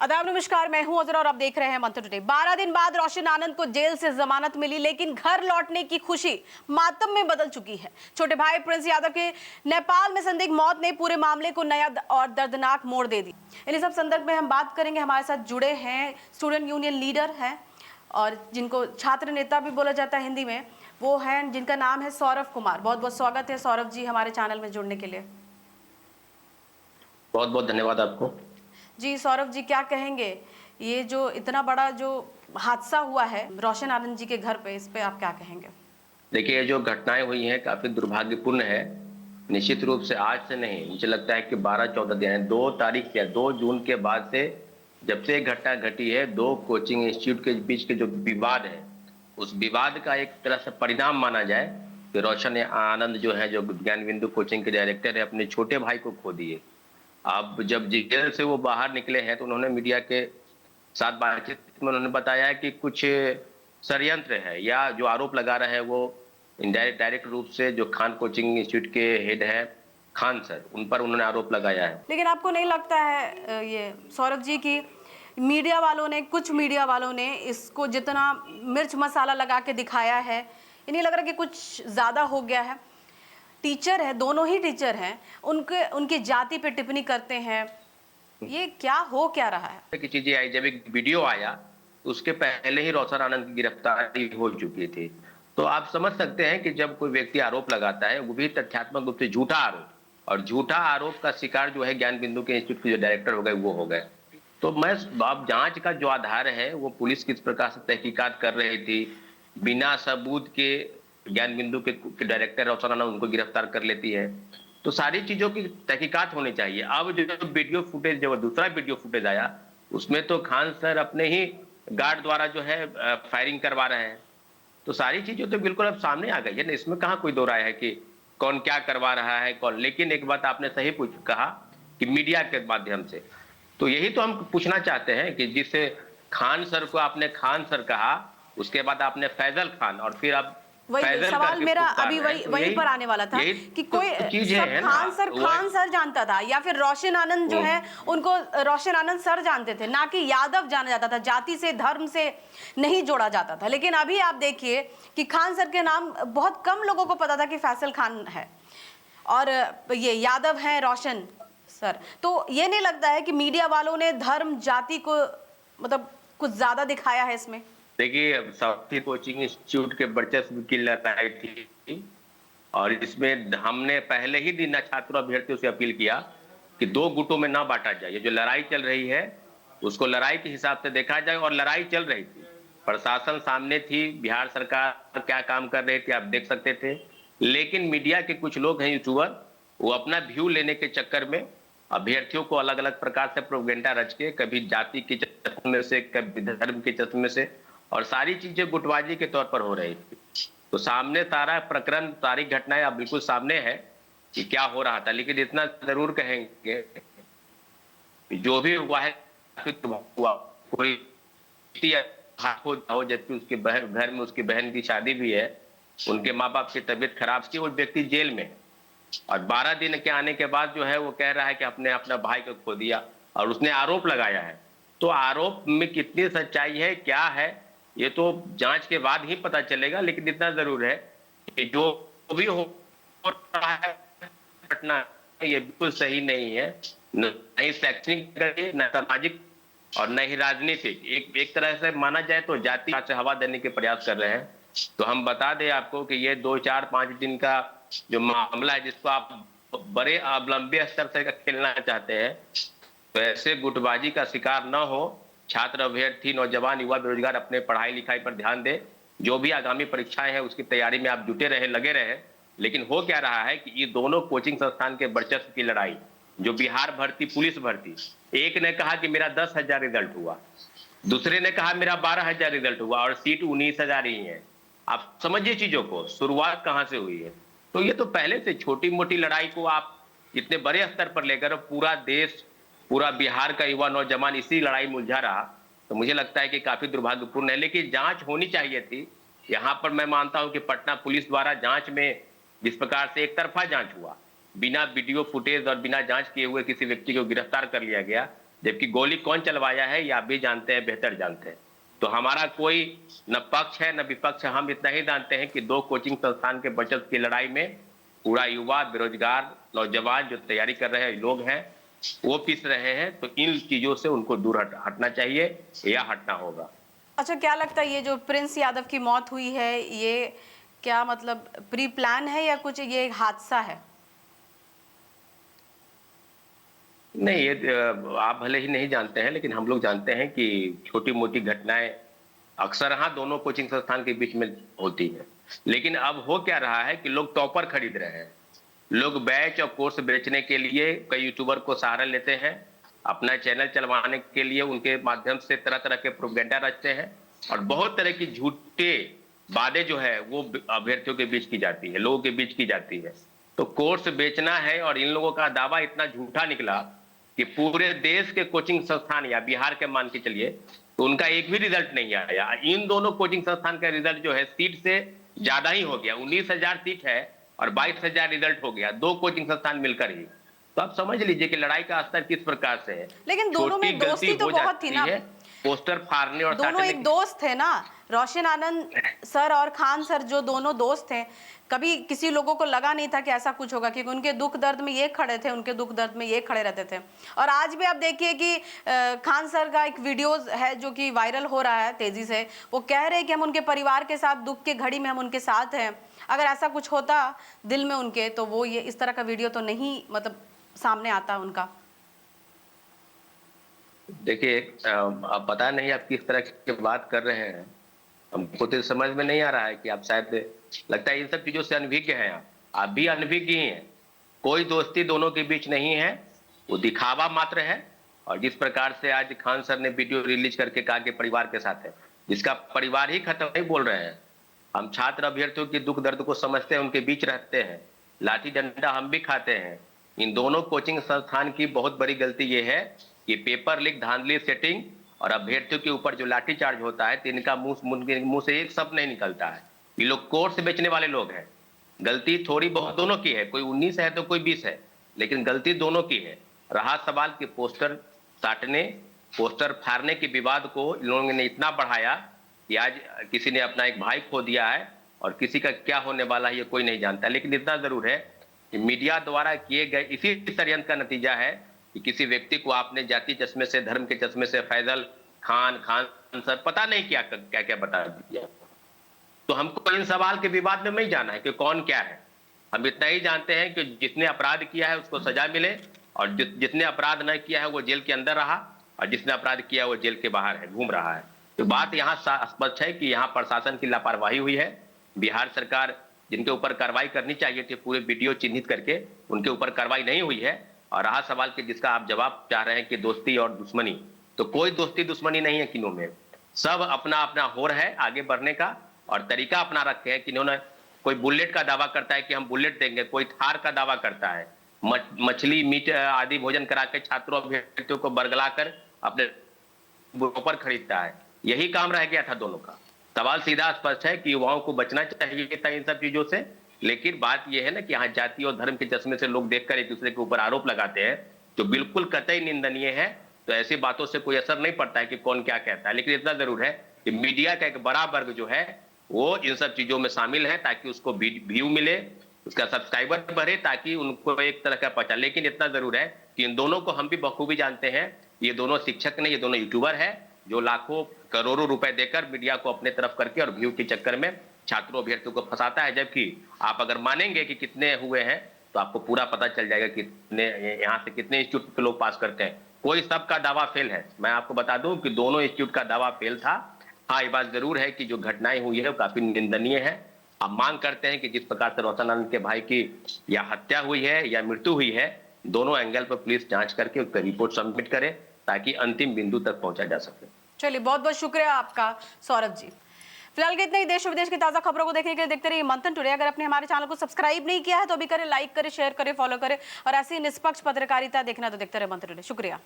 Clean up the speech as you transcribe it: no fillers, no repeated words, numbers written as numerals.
आदाब नमस्कार, मैं हूं अजरा और आप देख रहे हैं मंत्र टुडे। 12 दिन बाद रोशन आनंद को जेल से जमानत मिली, लेकिन घर लौटने की खुशी मातम में बदल चुकी है। छोटे भाई प्रिंस यादव के नेपाल में संदिग्ध मौत ने पूरे मामले को नया और दर्दनाक मोड़ दे दी। इन्हीं सब संदर्भ में हम बात करेंगे। हमारे साथ जुड़े हैं स्टूडेंट यूनियन लीडर हैं और जिनको छात्र नेता भी बोला जाता है हिंदी में, वो हैं जिनका नाम है सौरभ कुमार। बहुत बहुत स्वागत है सौरभ जी हमारे चैनल में जुड़ने के लिए। बहुत बहुत धन्यवाद आपको। जी सौरभ जी, क्या कहेंगे, ये जो इतना बड़ा जो हादसा हुआ है रोशन आनंद जी के घर पे, इस पे आप क्या कहेंगे? देखिए, ये जो घटनाएं हुई हैं काफी दुर्भाग्यपूर्ण है। निश्चित रूप से आज से नहीं, मुझे लगता है कि 12-14 दिन है, 2 तारीख या 2 जून के बाद से जब से घटना घटी है, 2 कोचिंग इंस्टीट्यूट के बीच के जो विवाद है, उस विवाद का एक तरह से परिणाम माना जाए कि रोशन आनंद जो है, जो ज्ञान बिंदु कोचिंग के डायरेक्टर है, अपने छोटे भाई को खो दिए। अब जब जेल से वो बाहर निकले हैं तो उन्होंने मीडिया के साथ बातचीत में उन्होंने बताया है कि कुछ षड्यंत्र है, या जो आरोप लगा रहे हैं वो इनडायरेक्ट डायरेक्ट रूप से जो खान कोचिंग इंस्टीट्यूट के हेड है खान सर, उन पर उन्होंने आरोप लगाया है। लेकिन आपको नहीं लगता है ये सौरभ जी की मीडिया वालों ने, कुछ मीडिया वालों ने इसको जितना मिर्च मसाला लगा के दिखाया है, ये नहीं लग रहा कि कुछ ज्यादा हो गया है? टीचर है, दोनों ही टीचर हैं, उनकी जाति पे टिप्पणी करते हैं, ये क्या रहा है? की चीजें आई, जब एक वीडियो आया तो उसके पहले ही रोशन आनंद की गिरफ्तारी हो चुकी थी। तो आप समझ सकते हैं कि जब कोई व्यक्ति आरोप लगाता है, वो भी तथ्यात्मक रूप से झूठा आरोप, और झूठा आरोप का शिकार जो है ज्ञान बिंदु के इंस्टीट्यूट के जो डायरेक्टर हो गए वो हो गए। तो मैं अब जांच का जो आधार है, वो पुलिस किस प्रकार से तहकीकात कर रही थी, बिना सबूत के ज्ञान बिंदु के डायरेक्टर रोशन आनंद उनको गिरफ्तार कर लेती है। तो सारी चीजों की तहकीकात होनी चाहिए। अब जो वीडियो फुटेज, जो दूसरा वीडियो फुटेज आया, उसमें तो खान सर अपने ही गार्ड द्वारा जो है फायरिंग करवा रहे हैं। तो सारी चीजें तो बिल्कुल अब सामने आ गई है ना, इसमें कहाँ कोई दो राय है कि कौन क्या करवा रहा है कौन। लेकिन एक बात आपने सही कहा कि मीडिया के माध्यम से, तो यही तो हम पूछना चाहते हैं कि जिस खान सर को आपने खान सर कहा, उसके बाद आपने फैजल खान, और फिर आप वही सवाल मेरा अभी वही पर आने वाला था कि कोई सब खान सर जानता था, या फिर रोशन आनंद जो है उनको रोशन आनंद सर जानते थे, ना कि यादव जाना जाता था, जाति से धर्म से नहीं जोड़ा जाता था। लेकिन अभी आप देखिए कि खान सर के नाम बहुत कम लोगों को पता था कि फैसल खान है, और ये यादव है रोशन सर। तो ये नहीं लगता है कि मीडिया वालों ने धर्म जाति को मतलब कुछ ज्यादा दिखाया है इसमें? देखिए, साथी कोचिंग इंस्टीट्यूट के वर्चस्व की लड़ाई थी, और इसमें हमने पहले ही दिन छात्र अभ्यर्थियों से अपील किया कि 2 गुटों में ना बांटा जाए। ये जो लड़ाई चल रही है उसको लड़ाई के हिसाब से देखा जाए, और लड़ाई चल रही थी, प्रशासन सामने थी, बिहार सरकार क्या काम कर रही थी आप देख सकते थे। लेकिन मीडिया के कुछ लोग हैं, यूट्यूबर, वो अपना व्यू लेने के चक्कर में अभ्यर्थियों को अलग अलग प्रकार से प्रोपेगेंडा रच के, कभी जाति के चश्मे से, कभी धर्म के चश्मे से, और सारी चीजें गुटबाजी के तौर पर हो रही थी। तो सामने सारा प्रकरण, सारी घटनाएं अब बिल्कुल सामने है कि क्या हो रहा था। लेकिन इतना जरूर कहेंगे जो भी हुआ है हुआ, कोई हो, जबकि उसके घर में उसकी बहन की शादी भी है, उनके माँ बाप की तबीयत खराब थी, वो व्यक्ति जेल में, और 12 दिन के आने के बाद जो है वो कह रहा है कि अपने अपना भाई को खो दिया, और उसने आरोप लगाया है। तो आरोप में कितनी सच्चाई है, क्या है, ये तो जांच के बाद ही पता चलेगा। लेकिन इतना जरूर है कि जो भी हो रहा है घटना, ये बिल्कुल सही नहीं है, न ही शैक्षणिक, न सामाजिक, और न ही राजनीतिक। एक तरह से माना जाए तो जाति से हवा देने के प्रयास कर रहे हैं। तो हम बता दें आपको कि ये 2, 4, 5 दिन का जो मामला है, जिसको आप बड़े लंबे स्तर से खेलना चाहते हैं, तो ऐसे गुटबाजी का शिकार न हो। छात्र, अभ्यर्थी, नौजवान, युवा, बेरोजगार अपने पढ़ाई लिखाई पर ध्यान दे। जो भी आगामी परीक्षाएं हैं उसकी तैयारी में आप जुटे रहे, लगे रहे। लेकिन हो क्या रहा है कि ये दोनों कोचिंग संस्थान के वर्चस्व की लड़ाई, जो बिहार भर्ती, पुलिस भर्ती, एक ने कहा कि मेरा 10,000 रिजल्ट हुआ, दूसरे ने कहा मेरा 12,000 रिजल्ट हुआ, और सीट 19,000 ही है। आप समझिए चीजों को, शुरुआत कहां से हुई है। तो ये तो पहले से छोटी मोटी लड़ाई को आप इतने बड़े स्तर पर लेकर पूरा देश, पूरा बिहार का युवा नौजवान इसी लड़ाई में उलझा रहा, तो मुझे लगता है कि काफी दुर्भाग्यपूर्ण है। लेकिन जांच होनी चाहिए थी। यहाँ पर मैं मानता हूं कि पटना पुलिस द्वारा जांच में जिस प्रकार से एक तरफा जांच हुआ, बिना वीडियो फुटेज और बिना जांच किए हुए किसी व्यक्ति को गिरफ्तार कर लिया गया, जबकि गोली कौन चलवाया है ये आप भी जानते हैं, बेहतर जानते हैं। तो हमारा कोई न पक्ष है न विपक्ष है, हम इतना ही जानते हैं कि 2 कोचिंग संस्थान के बचत की लड़ाई में पूरा युवा, बेरोजगार, नौजवान जो तैयारी कर रहे हैं लोग हैं, वो पिस रहे हैं। तो इन चीजों से उनको दूर हटना चाहिए या हटना होगा। अच्छा, क्या लगता है ये जो प्रिंस यादव की मौत हुई है, ये क्या मतलब प्री प्लान है या कुछ ये एक हादसा है? नहीं, ये आप भले ही नहीं जानते हैं, लेकिन हम लोग जानते हैं कि छोटी मोटी घटनाएं अक्सर हाँ दोनों कोचिंग संस्थान के बीच में होती है। लेकिन अब हो क्या रहा है कि लोग टॉपर खरीद रहे हैं। लोग बैच और कोर्स बेचने के लिए कई यूट्यूबर को सहारा लेते हैं, अपना चैनल चलवाने के लिए उनके माध्यम से तरह तरह के प्रोपेगेंडा रचते हैं, और बहुत तरह की झूठे बातें जो है वो अभ्यर्थियों के बीच की जाती है, लोगों के बीच की जाती है। तो कोर्स बेचना है, और इन लोगों का दावा इतना झूठा निकला कि पूरे देश के कोचिंग संस्थान या बिहार के मान के चलिए तो उनका एक भी रिजल्ट नहीं आया। इन दोनों कोचिंग संस्थान का रिजल्ट जो है सीट से ज्यादा ही हो गया। 19,000 सीट है और 22,000 रिजल्ट हो गया, 2 कोचिंग संस्थान मिलकर ही। तो आप समझ लीजिए कि लड़ाई का स्तर किस प्रकार से है। लेकिन दोनों में दोस्ती तो बहुत थी ना, पोस्टर फाड़ने और दोनों एक दोस्त थे ना, रोशन आनंद सर और खान सर जो दोनों दोस्त थे। कभी किसी लोगों को लगा नहीं था कि ऐसा कुछ होगा, क्योंकि उनके दुख दर्द में ये खड़े थे, उनके दुख दर्द में ये खड़े रहते थे। और आज भी आप देखिए कि खान सर का एक वीडियो है जो कि वायरल हो रहा है तेजी से। वो कह रहे हैं कि हम उनके परिवार के साथ, दुख के घड़ी में हम उनके साथ हैं। अगर ऐसा कुछ होता दिल में उनके, तो वो ये इस तरह का वीडियो तो नहीं मतलब सामने आता उनका। देखिए, अब पता नहीं आप किस तरह की बात कर रहे हैं, हमको तो समझ में नहीं आ रहा है कि आप शायद लगता है इन सब चीजों से अनभिज्ञ हैं। आप भी अनभिज्ञ ही हैं। कोई दोस्ती दोनों के बीच नहीं है, वो दिखावा मात्र है। और जिस प्रकार से आज खान सर ने वीडियो रिलीज करके कहा कि परिवार के साथ है, जिसका परिवार ही खत्म नहीं बोल रहे हैं। हम छात्र अभ्यर्थियों की दुख दर्द को समझते हैं, उनके बीच रहते हैं, लाठी डंडा हम भी खाते हैं। इन दोनों कोचिंग संस्थान की बहुत बड़ी गलती ये है कि पेपर लीक, धांधली, सेटिंग और अभ्यर्थियों के ऊपर जो लाठी चार्ज होता है, तो इनका मुंह से एक शब्द नहीं निकलता है। ये लोग कोर्स बेचने वाले लोग हैं। गलती थोड़ी बहुत दोनों की है, कोई 19 है तो कोई 20 है, लेकिन गलती दोनों की है। रहा सवाल कि पोस्टर साटने, पोस्टर फाड़ने के विवाद को इन लोगों ने इतना बढ़ाया कि आज किसी ने अपना एक भाई खो दिया है, और किसी का क्या होने वाला है ये कोई नहीं जानता। लेकिन इतना जरूर है कि मीडिया द्वारा किए गए इसी षड्यंत्र का नतीजा है कि किसी व्यक्ति को आपने जाति चश्मे से, धर्म के चश्मे से फैजल खान सर पता नहीं क्या क्या क्या बता दिया। तो हमको इन सवाल के विवाद में नहीं जाना है कि कौन क्या है। हम इतना ही जानते हैं कि जिसने अपराध किया है उसको सजा मिले, और जिसने अपराध नहीं किया है वो जेल के अंदर रहा, और जिसने अपराध किया वो जेल के बाहर है, घूम रहा है। तो बात यहाँ स्पष्ट है कि यहाँ प्रशासन की लापरवाही हुई है। बिहार सरकार जिनके ऊपर कार्रवाई करनी चाहिए थी, पूरे वीडियो चिन्हित करके उनके ऊपर कार्रवाई नहीं हुई है। और रहा सवाल कि जिसका आप जवाब चाह रहे हैं कि दोस्ती और दुश्मनी, तो कोई दोस्ती दुश्मनी नहीं है किन्हों में। सब अपना अपना होर है आगे बढ़ने का, और तरीका अपना रखे हैं कि इन्होंने, कोई बुलेट का दावा करता है कि हम बुलेट देंगे, कोई थार का दावा करता है, मछली मीट आदि भोजन करा के छात्रों अभ्यर्थियों को बरगलाकर अपने ऊपर खरीदता है। यही काम रह गया था दोनों का। सवाल सीधा स्पष्ट है कि युवाओं को बचना चाहिए था इन सब चीजों से। लेकिन बात यह है ना कि यहाँ जाति और धर्म के चश्मे से लोग देखकर एक दूसरे के ऊपर आरोप लगाते हैं, जो बिल्कुल कतई निंदनीय है। तो ऐसी बातों से कोई असर नहीं पड़ता है कि कौन क्या कहता है। लेकिन इतना जरूर है कि मीडिया का एक बड़ा वर्ग जो है वो इन सब चीजों में शामिल है, ताकि उसको व्यू मिले, उसका सब्सक्राइबर बढ़े, ताकि उनको एक तरह का पता। लेकिन इतना जरूर है कि इन दोनों को हम भी बखूबी जानते हैं। ये दोनों शिक्षक नहीं, ये दोनों यूट्यूबर है जो लाखों करोड़ों रुपए देकर मीडिया को अपने तरफ करके और व्यू के चक्कर में छात्रों अभ्यर्थियों को फंसाता है। जबकि आप अगर मानेंगे कि कितने हुए हैं तो आपको पूरा पता चल जाएगा कितने यहाँ से कितने इंस्टीट्यूट के लोग पास करते हैं। कोई सबका दावा फेल है। मैं आपको बता दूं कि दोनों इंस्टीट्यूट का दावा फेल था। हाँ, ये बात जरूर है कि जो घटनाएं हुई है वो काफी निंदनीय है। हम मांग करते हैं कि जिस प्रकार से रोशन आनंद के भाई की या हत्या हुई है या मृत्यु हुई है, दोनों एंगल पर पुलिस जांच करके उसका रिपोर्ट सबमिट करे, ताकि अंतिम बिंदु तक पहुंचा जा सके। चलिए, बहुत बहुत शुक्रिया आपका सौरभ जी। फिलहाल के इतने ही। देश विदेश की ताजा खबरों को देखने के लिए देखते रहिए मंथन टुडे। अगर आपने हमारे चैनल को सब्सक्राइब नहीं किया है तो अभी करें, लाइक करें, शेयर करें, फॉलो करें, और ऐसी निष्पक्ष पत्रकारिता देखना तो देखते रहे मंथन टुडे। शुक्रिया।